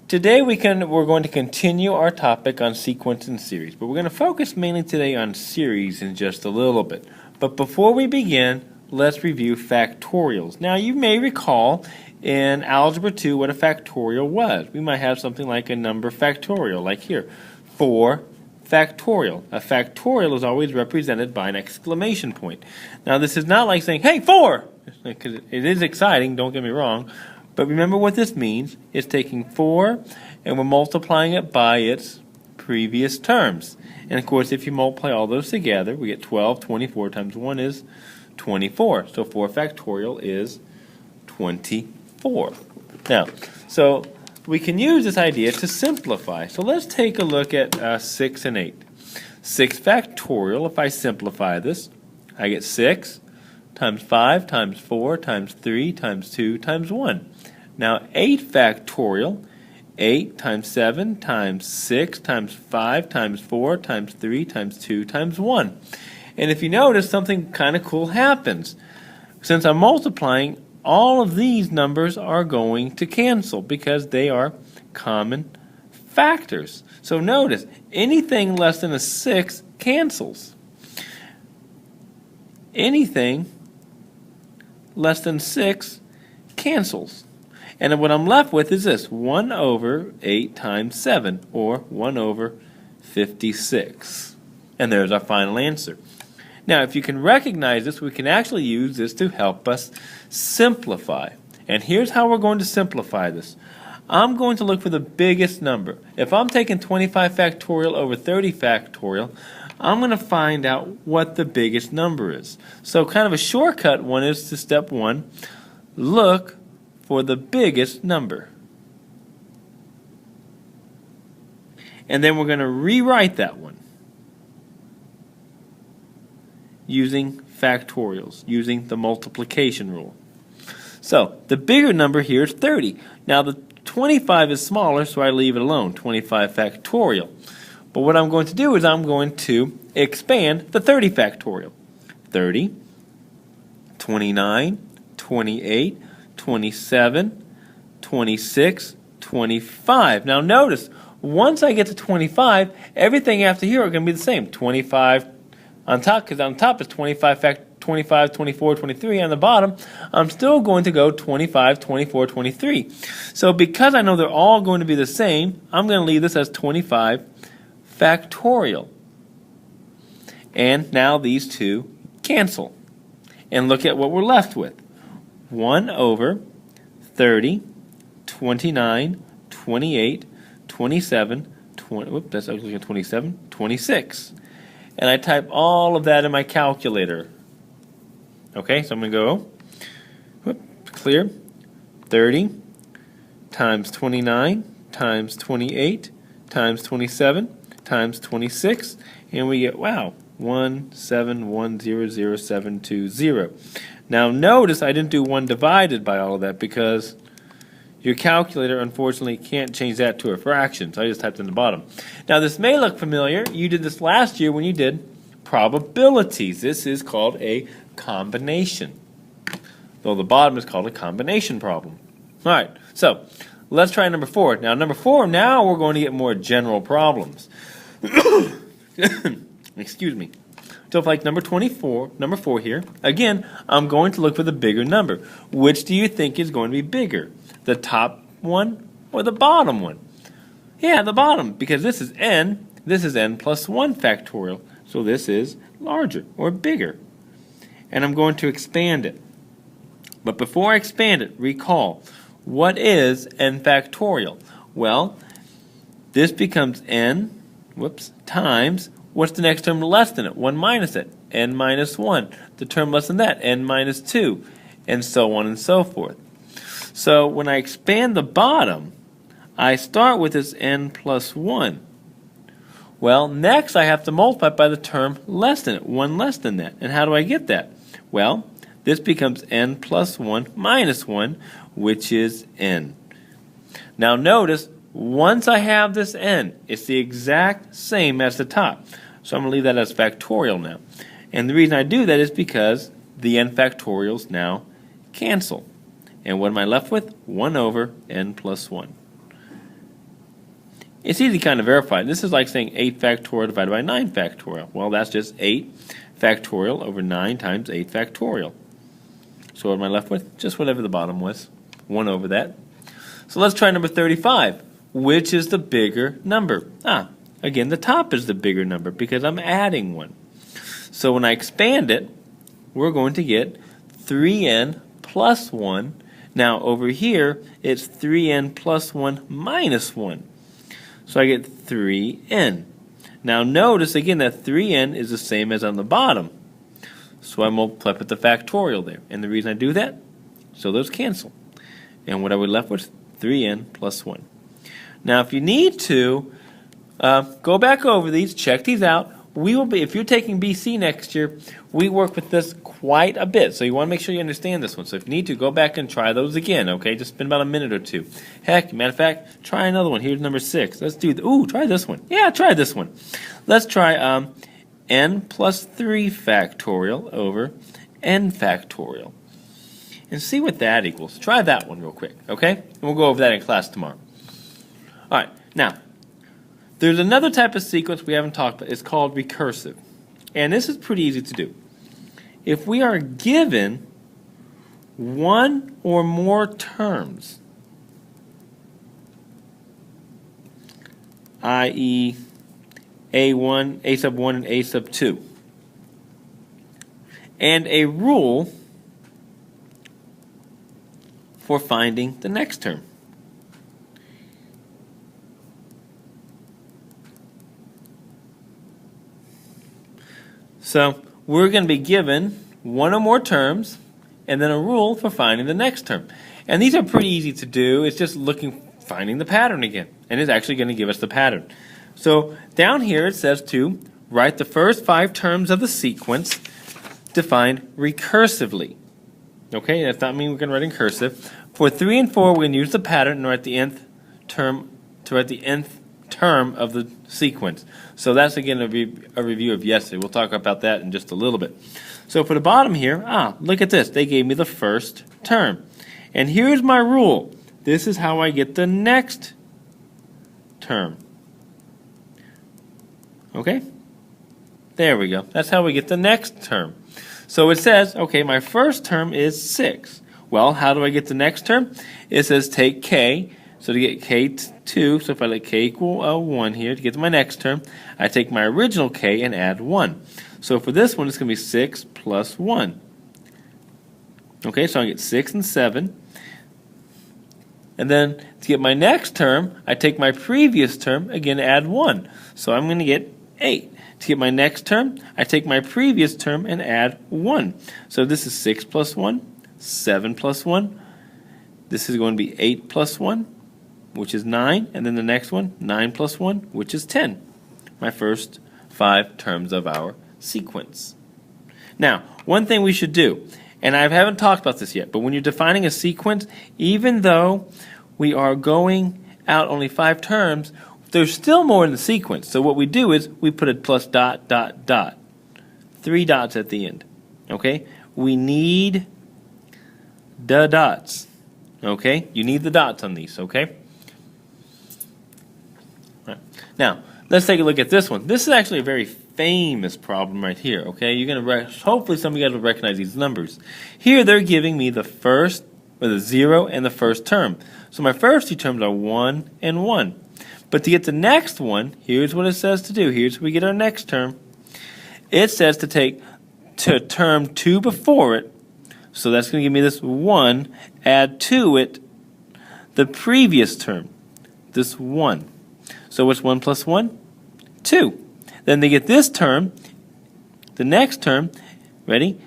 Today we're going to continue our topic on sequence and series, but we're going to focus mainly today on series in just a little bit. But before we begin, let's review factorials. Now you may recall in Algebra 2 what a factorial was. We might have something like a number factorial, like here, 4 factorial. A factorial is always represented by an exclamation point. Now this is not like saying, hey, 4! Because it is exciting, don't get me wrong. But remember what this means. It's taking 4 and we're multiplying it by its previous terms. And of course, if you multiply all those together, we get 12. 24 times 1 is 24. So 4 factorial is 24. Now, so we can use this idea to simplify. So let's take a look at 6 and 8. 6 factorial, if I simplify this, I get 6 times 5 times 4 times 3 times 2 times 1. Now 8 factorial, 8 times 7 times 6 times 5 times 4 times 3 times 2 times 1. And if you notice, something kind of cool happens. Since I'm multiplying, all of these numbers are going to cancel because they are common factors. So notice, anything less than a 6 cancels. Anything less than 6 cancels. And what I'm left with is this, 1 over 8 times 7, or 1 over 56. And there's our final answer. Now, if you can recognize this, we can actually use this to help us simplify. And here's how we're going to simplify this. I'm going to look for the biggest number. If I'm taking 25 factorial over 30 factorial, I'm going to find out what the biggest number is. So kind of a shortcut one is to step 1, look for the biggest number. And then we're going to rewrite that one using factorials, using the multiplication rule. So the bigger number here is 30. Now the 25 is smaller, so I leave it alone, 25 factorial. But what I'm going to do is I'm going to expand the 30 factorial. 30, 29, 28, 27, 26, 25. Now notice, once I get to 25, everything after here are going to be the same. 25 on top, because on top is 25, 24, 23. On the bottom, I'm still going to go 25, 24, 23. So because I know they're all going to be the same, I'm going to leave this as 25 factorial. And now these two cancel. And look at what we're left with. 1 over 30, 29, 28, 27, 20, whoops, that's actually at 27, 26. And I type all of that in my calculator. Okay, so I'm going to go, clear, 30 times 29 times 28 times 27 times 26, and we get, wow, 17100,720. Now notice I didn't do 1 divided by all of that because your calculator unfortunately can't change that to a fraction, so I just typed in the bottom. Now this may look familiar. You did this last year when you did probabilities. This is called a combination, though the bottom is called a combination problem. All right, so let's try number 4. Now number 4, now we're going to get more general problems. Excuse me. So if like number 4 here, again, I'm going to look for the bigger number. Which do you think is going to be bigger? The top one or the bottom one? Yeah, the bottom, because this is n plus 1 factorial. So this is larger or bigger. And I'm going to expand it. But before I expand it, recall, what is n factorial? Well, this becomes n, times, what's the next term less than it? 1 minus it, n minus 1. The term less than that, n minus 2, and so on and so forth. So when I expand the bottom, I start with this n plus 1. Well, next I have to multiply by the term less than it, 1 less than that. And how do I get that? Well, this becomes n plus 1 minus 1, which is n. Now notice, once I have this n, it's the exact same as the top. So I'm going to leave that as factorial now. And the reason I do that is because the n factorials now cancel. And what am I left with? 1 over n plus 1. It's easy to kind of verify. This is like saying 8 factorial divided by 9 factorial. Well, that's just 8 factorial over 9 times 8 factorial. So what am I left with? Just whatever the bottom was. 1 over that. So let's try number 35. Which is the bigger number? Again, the top is the bigger number because I'm adding 1. So when I expand it, we're going to get 3n plus 1. Now over here, it's 3n plus 1 minus 1. So I get 3n. Now notice again that 3n is the same as on the bottom. So I multiply with the factorial there. And the reason I do that, so those cancel. And what are we left with? 3n plus 1. Now if you need to, go back over these, check these out. We will be, if you're taking BC next year, we work with this quite a bit. So you want to make sure you understand this one. So if you need to, go back and try those again, okay? Just spend about a minute or two. Heck, matter of fact, try another one. Here's number 6. Let's do, try this one. Yeah, try this one. Let's try n plus 3 factorial over n factorial. And see what that equals. Try that one real quick, okay? And we'll go over that in class tomorrow. All right, now, there's another type of sequence we haven't talked about. It's called recursive. And this is pretty easy to do. If we are given one or more terms, i.e. A1, A sub 1, and A sub 2, and a rule for finding the next term. So we're going to be given one or more terms and then a rule for finding the next term. And these are pretty easy to do. It's just finding the pattern again. And it's actually going to give us the pattern. So down here it says to write the first 5 terms of the sequence defined recursively. Okay, that's not mean we're going to write in cursive. For 3 and 4, we're going to use the pattern and write the nth term to write the nth term of the sequence. So that's again a review of yesterday. We'll talk about that in just a little bit. So for the bottom here, look at this. They gave me the first term. And here's my rule. This is how I get the next term. Okay? There we go. That's how we get the next term. So it says, okay, my first term is 6. Well, how do I get the next term? It says take k. So to get k2, so if I let k equal 1 here, to get to my next term, I take my original k and add 1. So for this one, it's going to be 6 plus 1. Okay, so I get 6 and 7. And then to get my next term, I take my previous term, again add 1. So I'm going to get 8. To get my next term, I take my previous term and add 1. So this is 6 plus 1, 7 plus 1. This is going to be 8 plus 1, which is 9. And then the next one, 9 plus 1, which is 10. My first 5 terms of our sequence. Now, one thing we should do, and I haven't talked about this yet, but when you're defining a sequence, even though we are going out only 5 terms, there's still more in the sequence. So what we do is we put a plus dot, dot, dot. 3 dots at the end. Okay? We need the dots. Okay? You need the dots on these. Okay? All right. Now, let's take a look at this one. This is actually a very famous problem right here. Okay? You're going to hopefully some of you guys will recognize these numbers. Here they're giving me the first, or the 0 and the first term. So my first 2 terms are 1 and 1. But to get the next one, here's what it says to do. Here's where we get our next term. It says to take term 2 before it. So that's going to give me this 1. Add to it the previous term, this 1. So what's 1 plus 1? 2. Then they get this term, the next term, ready?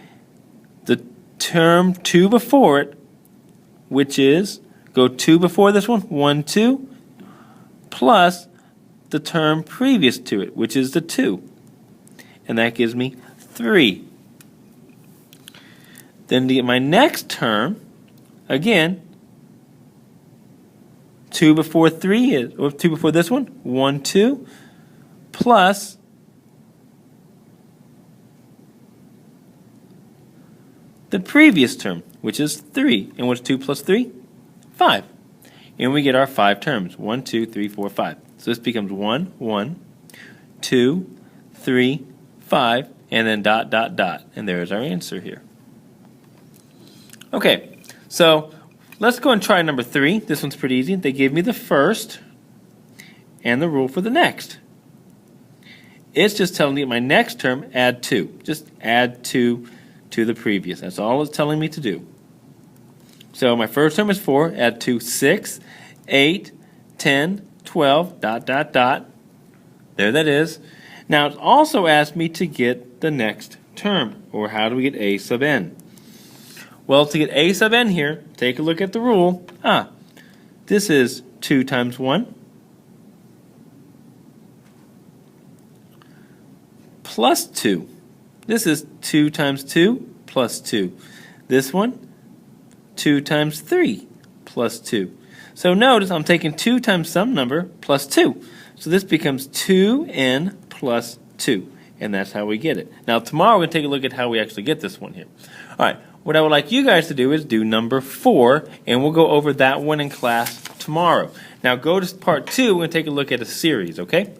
The term 2 before it, which is, go 2 before this one, 1, 2. Plus the term previous to it, which is the 2. And that gives me 3. Then to get my next term, again, 2 before 3 is, or 2 before this one, 1, 2, plus the previous term, which is 3. And what's 2 plus 3? 5. And we get our 5 terms. 1, 2, 3, 4, 5. So this becomes 1, 1, 2, 3, 5, and then dot, dot, dot. And there's our answer here. Okay, so let's go and try number 3. This one's pretty easy. They gave me the first and the rule for the next. It's just telling me my next term, add 2. Just add 2 to the previous. That's all it's telling me to do. So my first term is 4, add 2, 6, 8, 10, 12, dot, dot, dot. There that is. Now it's also asked me to get the next term, or how do we get a sub n? Well, to get a sub n here, take a look at the rule. This is 2 times 1 plus 2. This is 2 times 2 plus 2. This one, 2 times 3 plus 2. So notice I'm taking 2 times some number plus 2. So this becomes 2n plus 2. And that's how we get it. Now tomorrow we're going to take a look at how we actually get this one here. All right, what I would like you guys to do is do number 4, and we'll go over that one in class tomorrow. Now go to part 2, we're going to take a look at a series, okay?